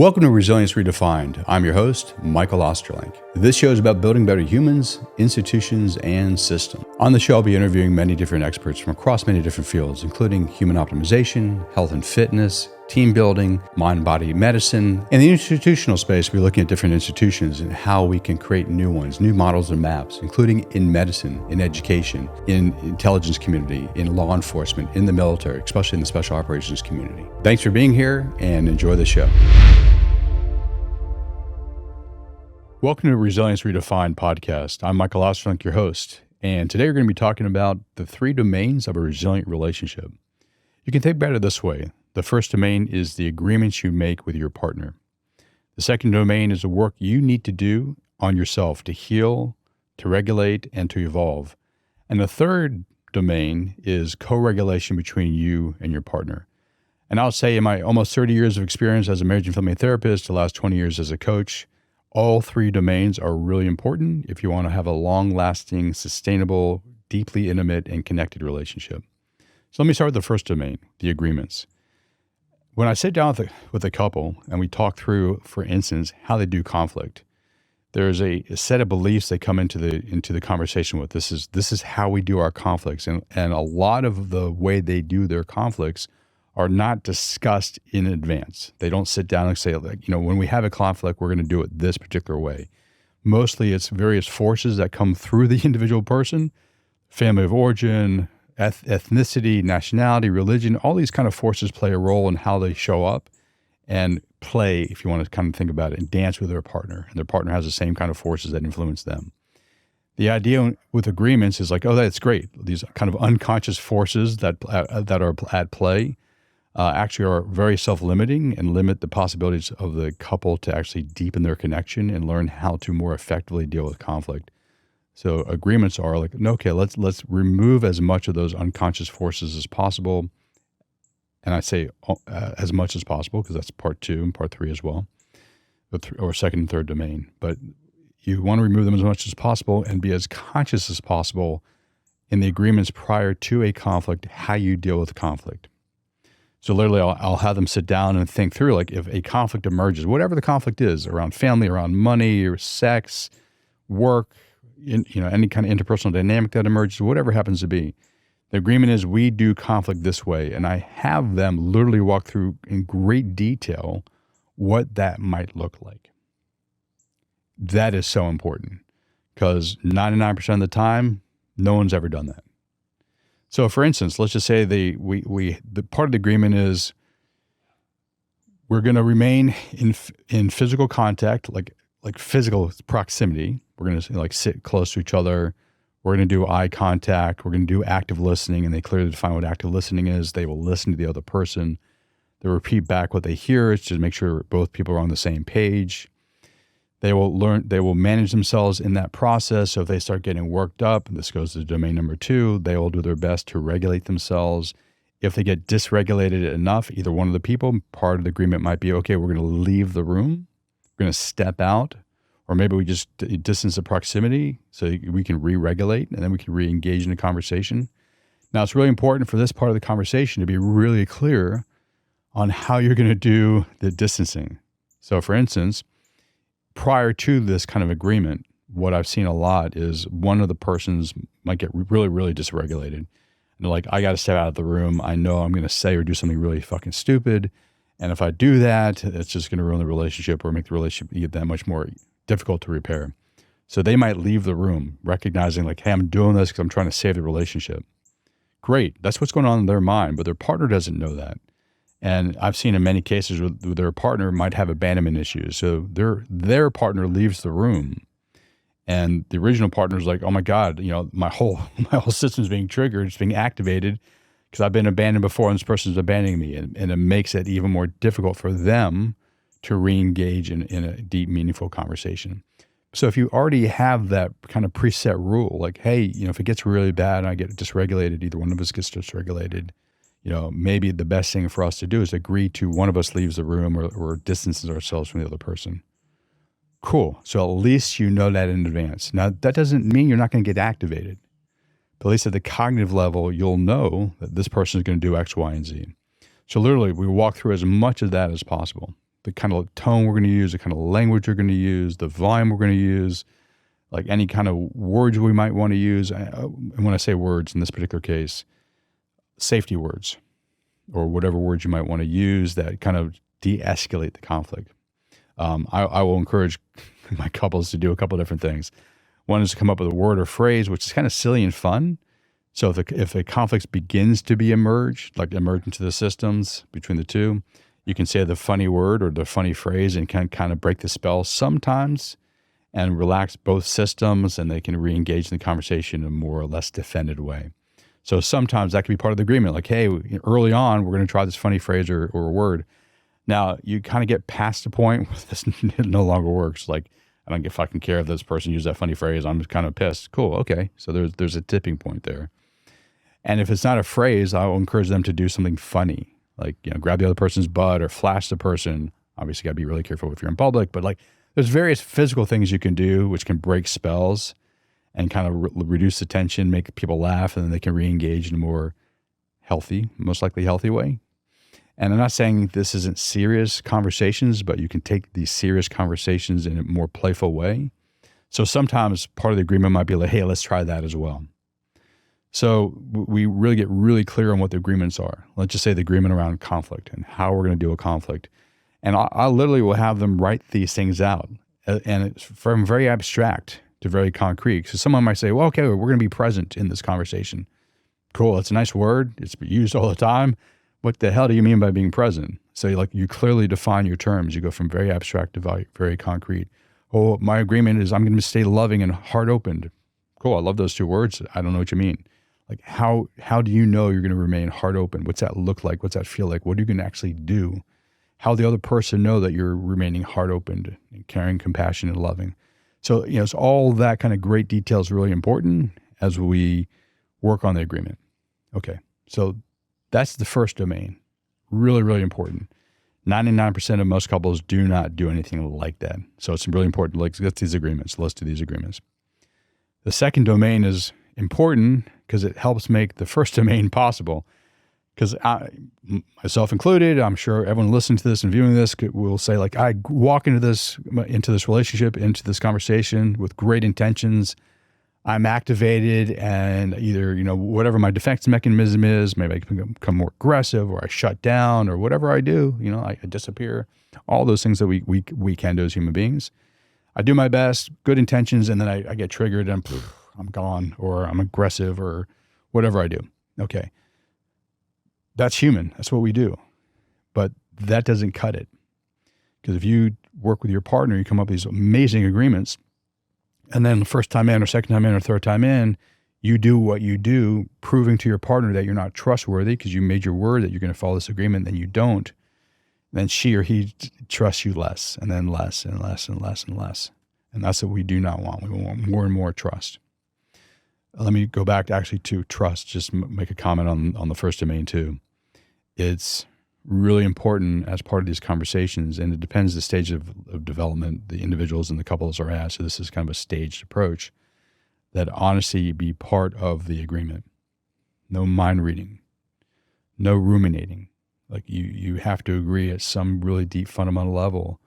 Welcome to Resilience Redefined. I'm your host, Michael Ostrolenk. This show is about building better humans, institutions, and systems. On the show, I'll be interviewing many different experts from across many different fields, including human optimization, health and fitness, team building, mind-body medicine. In the institutional space, we're looking at different institutions and how we can create new ones, new models and maps, including in medicine, in education, in intelligence community, in law enforcement, in the military, especially in the special operations community. Thanks for being here and enjoy the show. Welcome to Resilience Redefined podcast. I'm Michael Ostrolenk, your host, and today we're going to be talking about the 3 domains of a resilient relationship. You can think about it this way. The first domain is the agreements you make with your partner. The second domain is the work you need to do on yourself to heal, to regulate, and to evolve. And the third domain is co-regulation between you and your partner. And I'll say in my almost 30 years of experience as a marriage and family therapist, the last 20 years as a coach, all 3 domains are really important if you want to have a long-lasting, sustainable, deeply intimate, and connected relationship. So let me start with the first domain, the agreements. When I sit down with a couple and we talk through, for instance, how they do conflict, there's a set of beliefs they come into the conversation with. This is how we do our conflicts, and a lot of the way they do their conflicts are not discussed in advance. They don't sit down and say, when we have a conflict, we're going to do it this particular way. Mostly it's various forces that come through the individual person, family of origin, ethnicity, nationality, religion, all these kind of forces play a role in how they show up and play, if you want to kind of think about it, and dance with their partner. And their partner has the same kind of forces that influence them. The idea with agreements is like, oh, that's great. These kind of unconscious forces that are at play actually are very self-limiting and limit the possibilities of the couple to actually deepen their connection and learn how to more effectively deal with conflict. So agreements are like, okay, let's remove as much of those unconscious forces as possible. And I say as much as possible because that's part 2 and part 3 as well, or second and third domain. But you want to remove them as much as possible and be as conscious as possible in the agreements prior to a conflict, how you deal with conflict. So literally I'll have them sit down and think through, like, if a conflict emerges, whatever the conflict is, around family, around money, or sex, work, any kind of interpersonal dynamic that emerges, whatever it happens to be. The agreement is we do conflict this way. And I have them literally walk through in great detail what that might look like. That is so important because 99% of the time, no one's ever done that. So for instance, let's just say the part of the agreement is we're going to remain in physical contact, like physical proximity. We're going to sit close to each other. We're going to do eye contact. We're going to do active listening, and they clearly define what active listening is. They will listen to the other person. They repeat back what they hear to make sure both people are on the same page. They will manage themselves in that process. So if they start getting worked up, and this goes to domain number 2, they will do their best to regulate themselves. If they get dysregulated enough, either one of the people, part of the agreement might be, okay, we're going to leave the room. We're going to step out, or maybe we just distance the proximity so we can re-regulate and then we can re-engage in a conversation. Now, it's really important for this part of the conversation to be really clear on how you're going to do the distancing. So for instance, prior to this kind of agreement, what I've seen a lot is one of the persons might get really, really dysregulated. And they're like, I got to step out of the room. I know I'm going to say or do something really fucking stupid. And if I do that, it's just going to ruin the relationship or make the relationship that much more difficult to repair. So they might leave the room recognizing like, hey, I'm doing this because I'm trying to save the relationship. Great. That's what's going on in their mind, but their partner doesn't know that. And I've seen in many cases where their partner might have abandonment issues. So their partner leaves the room and the original partner is like, oh my God, my whole system's being triggered, it's being activated because I've been abandoned before and this person's abandoning me. And it makes it even more difficult for them to re-engage in a deep, meaningful conversation. So if you already have that kind of preset rule, like, hey, if it gets really bad and I get dysregulated, either one of us gets dysregulated, maybe the best thing for us to do is agree to one of us leaves the room or distances ourselves from the other person. Cool. So at least you know that in advance. Now, that doesn't mean you're not going to get activated. But at least at the cognitive level, you'll know that this person is going to do X, Y, and Z. So literally, we walk through as much of that as possible. the kind of tone we're going to use, the kind of language we're going to use, the volume we're going to use, like any kind of words we might want to use. And when I say words in this particular case, safety words or whatever words you might want to use that kind of de-escalate the conflict. I will encourage my couples to do a couple of different things. One is to come up with a word or phrase, which is kind of silly and fun. So if a conflict begins to be emerge into the systems between the two, you can say the funny word or the funny phrase and can kind of break the spell sometimes and relax both systems, and they can re-engage in the conversation in a more or less defended way. So sometimes that can be part of the agreement. Like, hey, early on, we're going to try this funny phrase or word. Now, you kind of get past the point where this no longer works. Like, I don't fucking care if this person used that funny phrase. I'm just kind of pissed. Cool. Okay. So there's a tipping point there. And if it's not a phrase, I will encourage them to do something funny. Like, grab the other person's butt or flash the person. Obviously, got to be really careful if you're in public. But like, there's various physical things you can do which can break spells and kind of reduce the tension, make people laugh, and then they can re-engage in a more healthy, most likely healthy way. And I'm not saying this isn't serious conversations, but you can take these serious conversations in a more playful way. So sometimes part of the agreement might be like, hey, let's try that as well. So we really get really clear on what the agreements are. Let's just say the agreement around conflict and how we're going to deal with conflict. And I literally will have them write these things out. And it's from very abstract to very concrete. So someone might say, well, okay, we're going to be present in this conversation. Cool. It's a nice word. It's used all the time. What the hell do you mean by being present? So you clearly define your terms. You go from very abstract to very concrete. Oh, my agreement is I'm going to stay loving and heart opened. Cool. I love those two words. I don't know what you mean. Like how do you know you're going to remain heart open? What's that look like? What's that feel like? What are you going to actually do? How the other person know that you're remaining heart opened and caring, compassion, and loving. So, it's all that kind of great detail is really important as we work on the agreement. Okay. So that's the first domain. Really, really important. 99% of most couples do not do anything like that. So it's really important. Let's get these agreements. Let's do these agreements. The second domain is important because it helps make the first domain possible. Because myself included, I'm sure everyone listening to this and viewing this will say, like, I walk into this relationship, into this conversation with great intentions. I'm activated, and either, whatever my defense mechanism is, maybe I can become more aggressive, or I shut down, or whatever I do, I disappear. All those things that we can do as human beings. I do my best, good intentions, and then I get triggered and I'm gone, or I'm aggressive, or whatever I do. Okay. That's human. That's what we do. But that doesn't cut it. Because if you work with your partner, you come up with these amazing agreements, and then the first time in or second time in or third time in, you do what you do, proving to your partner that you're not trustworthy because you made your word that you're going to follow this agreement, then you don't. Then she or he trusts you less, and then less and less and less and less. And that's what we do not want. We want more and more trust. Let me go back to trust, just make a comment on the first domain too. It's really important as part of these conversations, and it depends the stage of development the individuals and the couples are at. So this is kind of a staged approach, that honesty be part of the agreement. No mind reading, no ruminating. Like you have to agree at some really deep fundamental level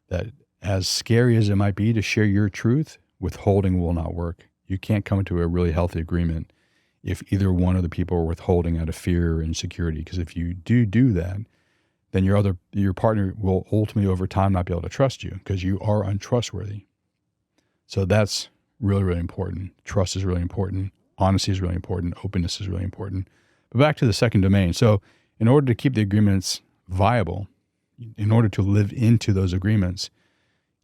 that, as scary as it might be to share your truth, withholding will not work. You can't come to a really healthy agreement if either one of the people are withholding out of fear or insecurity. Because if you do that, then your partner will ultimately over time not be able to trust you because you are untrustworthy. So that's really, really important. Trust is really important. Honesty is really important. Openness is really important. But back to the second domain. So in order to keep the agreements viable, in order to live into those agreements,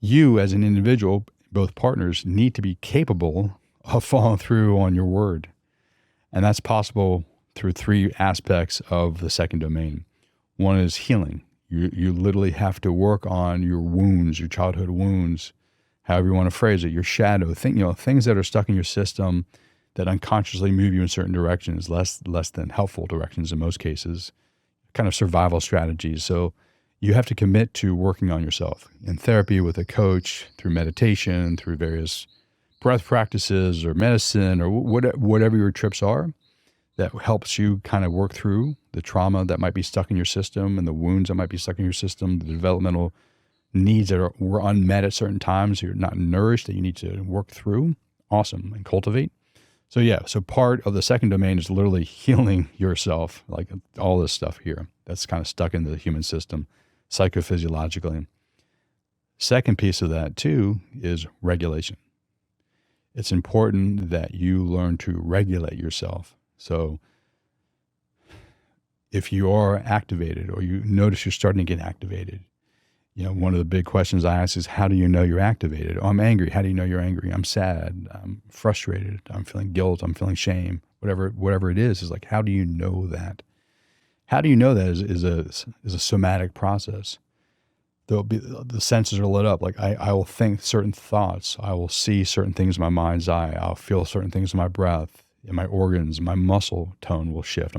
you as an individual, both partners, need to be capable of following through on your word. And that's possible through three aspects of the second domain. One is healing. You literally have to work on your wounds, your childhood wounds, however you want to phrase it, your shadow, things that are stuck in your system that unconsciously move you in certain directions, less than helpful directions in most cases, kind of survival strategies. So you have to commit to working on yourself in therapy with a coach, through meditation, through various breath practices or medicine or whatever your trips are, that helps you kind of work through the trauma that might be stuck in your system and the wounds that might be stuck in your system, the developmental needs that were unmet at certain times, you're not nourished, that you need to work through, awesome, and cultivate. So yeah, so part of the second domain is literally healing yourself, like all this stuff here that's kind of stuck in the human system psychophysiologically. Second piece of that too is regulation. It's important that you learn to regulate yourself. So if you are activated or you notice you're starting to get activated, one of the big questions I ask is, how do you know you're activated? Oh, I'm angry. How do you know you're angry? I'm sad. I'm frustrated. I'm feeling guilt. I'm feeling shame. Whatever it is like, how do you know that? How do you know that is a somatic process. There'll be, the senses are lit up. Like I will think certain thoughts. I will see certain things in my mind's eye. I'll feel certain things in my breath, in my organs. My muscle tone will shift.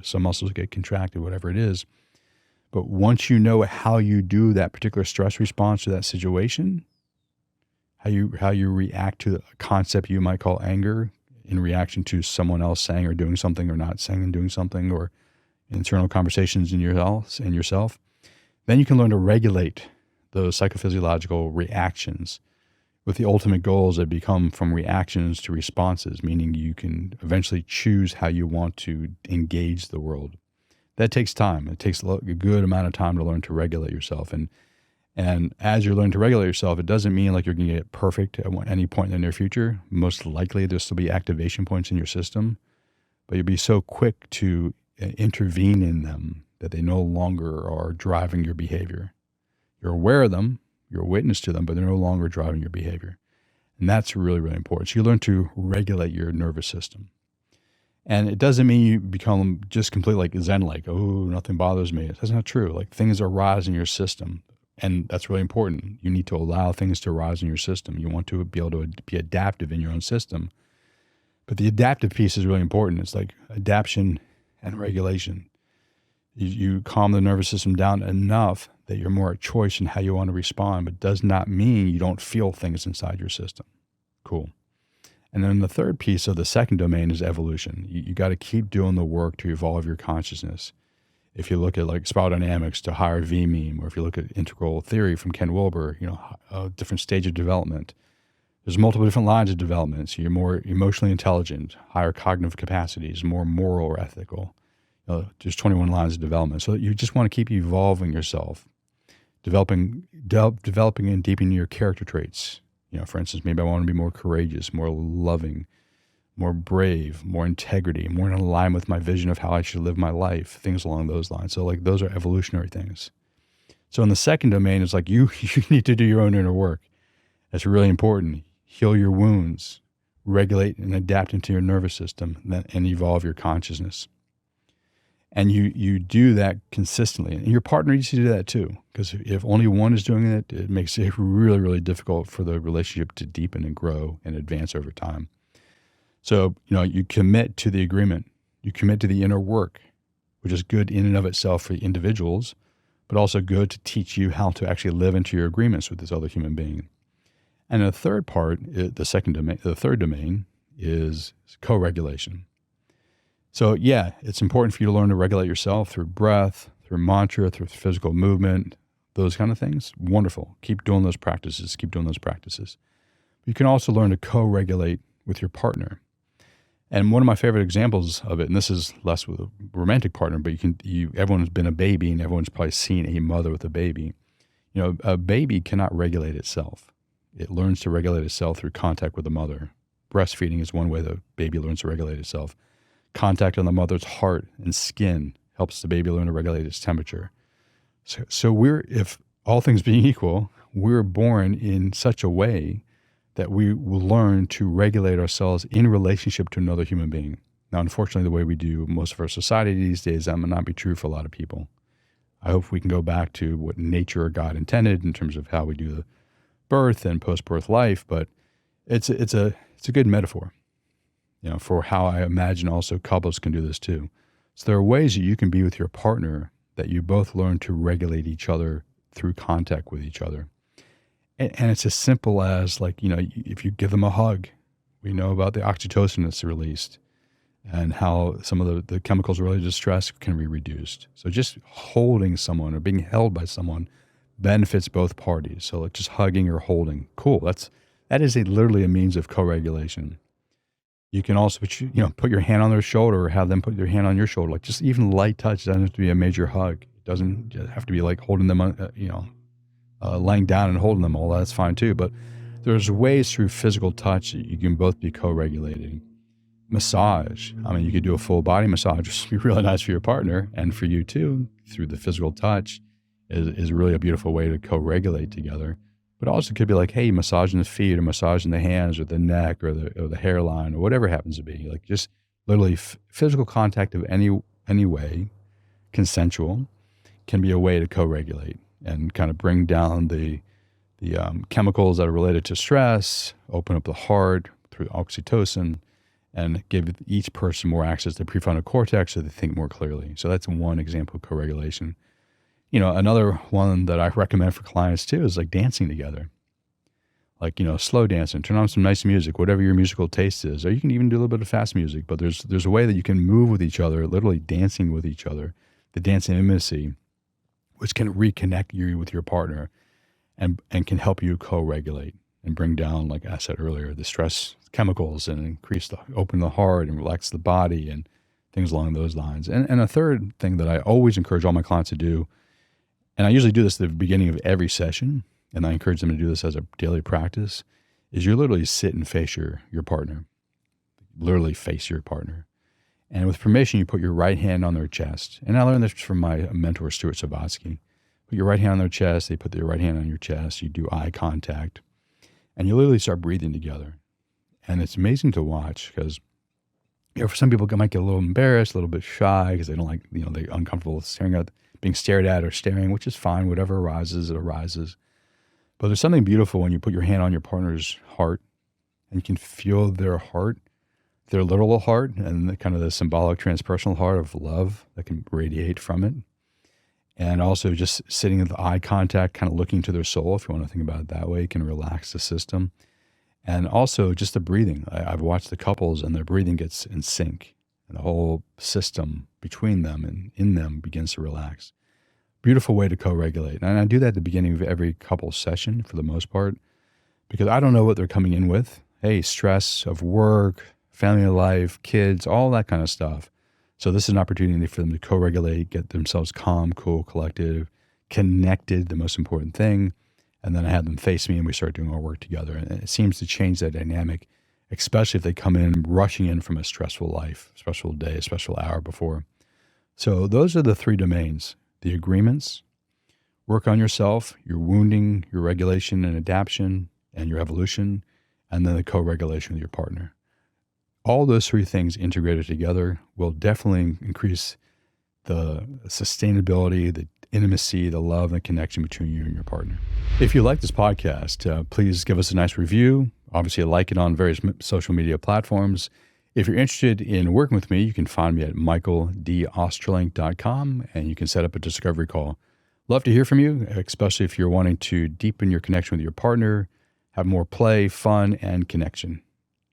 Some muscles get contracted, whatever it is. But once you know how you do that particular stress response to that situation, how you react to a concept you might call anger in reaction to someone else saying or doing something or not saying and doing something, or internal conversations in yourself, then you can learn to regulate those psychophysiological reactions with the ultimate goals that become from reactions to responses, meaning you can eventually choose how you want to engage the world. That takes time. It takes a good amount of time to learn to regulate yourself. And as you learn to regulate yourself, it doesn't mean like you're going to get perfect at any point in the near future. Most likely there'll still be activation points in your system, but you'll be so quick to intervene in them that they no longer are driving your behavior. You're aware of them, you're a witness to them, but they're no longer driving your behavior. And that's really, really important. So you learn to regulate your nervous system. And it doesn't mean you become just completely like Zen-like, oh, nothing bothers me. That's not true. Like things arise in your system, and that's really important. You need to allow things to arise in your system. You want to be able to be adaptive in your own system. But the adaptive piece is really important. It's like adaptation and regulation. You calm the nervous system down enough that you're more at choice in how you want to respond, but does not mean you don't feel things inside your system. Cool. And then the third piece of the second domain is evolution. You got to keep doing the work to evolve your consciousness. If you look at like spiral dynamics to higher V-meme, or if you look at integral theory from Ken Wilber, a different stage of development. There's multiple different lines of development. So you're more emotionally intelligent, higher cognitive capacities, more moral or ethical. There's 21 lines of development. So you just want to keep evolving yourself, developing and deepening your character traits. For instance, maybe I want to be more courageous, more loving, more brave, more integrity, more in alignment with my vision of how I should live my life, things along those lines. So like those are evolutionary things. So in the second domain, it's like you need to do your own inner work. That's really important. Heal your wounds, regulate and adapt into your nervous system, and evolve your consciousness. And you do that consistently. And your partner needs to do that too. Because if only one is doing it, it makes it really, really difficult for the relationship to deepen and grow and advance over time. So, you commit to the agreement. You commit to the inner work, which is good in and of itself for individuals, but also good to teach you how to actually live into your agreements with this other human being. And the third part, the third domain is co-regulation. So yeah, it's important for you to learn to regulate yourself through breath, through mantra, through physical movement, those kind of things. Wonderful. Keep doing those practices. You can also learn to co-regulate with your partner. And one of my favorite examples of it, and this is less with a romantic partner, but everyone's been a baby and everyone's probably seen a mother with a baby. A baby cannot regulate itself. It learns to regulate itself through contact with the mother. Breastfeeding is one way the baby learns to regulate itself. Contact on the mother's heart and skin helps the baby learn to regulate its temperature. So if all things being equal, we're born in such a way that we will learn to regulate ourselves in relationship to another human being. Now, unfortunately, the way we do most of our society these days, that may not be true for a lot of people. I hope we can go back to what nature or God intended in terms of how we do the birth and post-birth life, but it's a good metaphor. For how I imagine also couples can do this too. So there are ways that you can be with your partner that you both learn to regulate each other through contact with each other. And it's as simple as if you give them a hug, we know about the oxytocin that's released and how some of the chemicals related to stress can be reduced. So just holding someone or being held by someone benefits both parties. So like just hugging or holding. Cool. That is literally a means of co-regulation. You can also put your hand on their shoulder or have them put their hand on your shoulder. Like just even light touch doesn't have to be a major hug. It doesn't just have to be like holding them laying down and holding them. All that's fine too. But there's ways through physical touch that you can both be co-regulating. Massage. I mean, you could do a full body massage, which would be really nice for your partner and for you too, through the physical touch is really a beautiful way to co-regulate together. But also could be like, hey, massaging the feet or massaging the hands or the neck or the hairline or whatever it happens to be. Like just literally physical contact of any way, consensual, can be a way to co-regulate and kind of bring down the chemicals that are related to stress, open up the heart through oxytocin, and give each person more access to the prefrontal cortex so they think more clearly. So that's one example of co-regulation. Another one that I recommend for clients too is like dancing together. Like, slow dancing, turn on some nice music, whatever your musical taste is. Or you can even do a little bit of fast music, but there's a way that you can move with each other, literally dancing with each other, the dancing intimacy, which can reconnect you with your partner and can help you co-regulate and bring down, like I said earlier, the stress chemicals and open the heart and relax the body and things along those lines. And a third thing that I always encourage all my clients to do, and I usually do this at the beginning of every session, and I encourage them to do this as a daily practice, is you literally sit and face your partner. Literally face your partner. And with permission, you put your right hand on their chest. And I learned this from my mentor, Stuart Sabatsky. Put your right hand on their chest, they put their right hand on your chest, you do eye contact, and you literally start breathing together. And it's amazing to watch because for some people, might get a little embarrassed, a little bit shy because they don't like, they're uncomfortable being stared at or staring, which is fine. Whatever arises, it arises. But there's something beautiful when you put your hand on your partner's heart and you can feel their heart, their literal heart, and the symbolic transpersonal heart of love that can radiate from it. And also just sitting in the eye contact, kind of looking to their soul, if you want to think about it that way, can relax the system. And also just the breathing. I've watched the couples and their breathing gets in sync and the whole system between them and in them begins to relax. Beautiful way to co-regulate. And I do that at the beginning of every couple session for the most part, because I don't know what they're coming in with. Hey, stress of work, family life, kids, all that kind of stuff. So this is an opportunity for them to co-regulate, get themselves calm, cool, collected, connected, the most important thing. And then I have them face me and we start doing our work together. And it seems to change that dynamic, especially if they come in rushing in from a stressful life, stressful day, a stressful hour before. So those are the three domains: the agreements, work on yourself, your wounding, your regulation and adaptation, and your evolution, and then the co-regulation with your partner. All those three things integrated together will definitely increase the sustainability, the intimacy, the love, and the connection between you and your partner. If you like this podcast, please give us a nice review. Obviously, like it on various social media platforms. If you're interested in working with me, you can find me at michaeldostrolenk.com, and you can set up a discovery call. Love to hear from you, especially if you're wanting to deepen your connection with your partner, have more play, fun, and connection.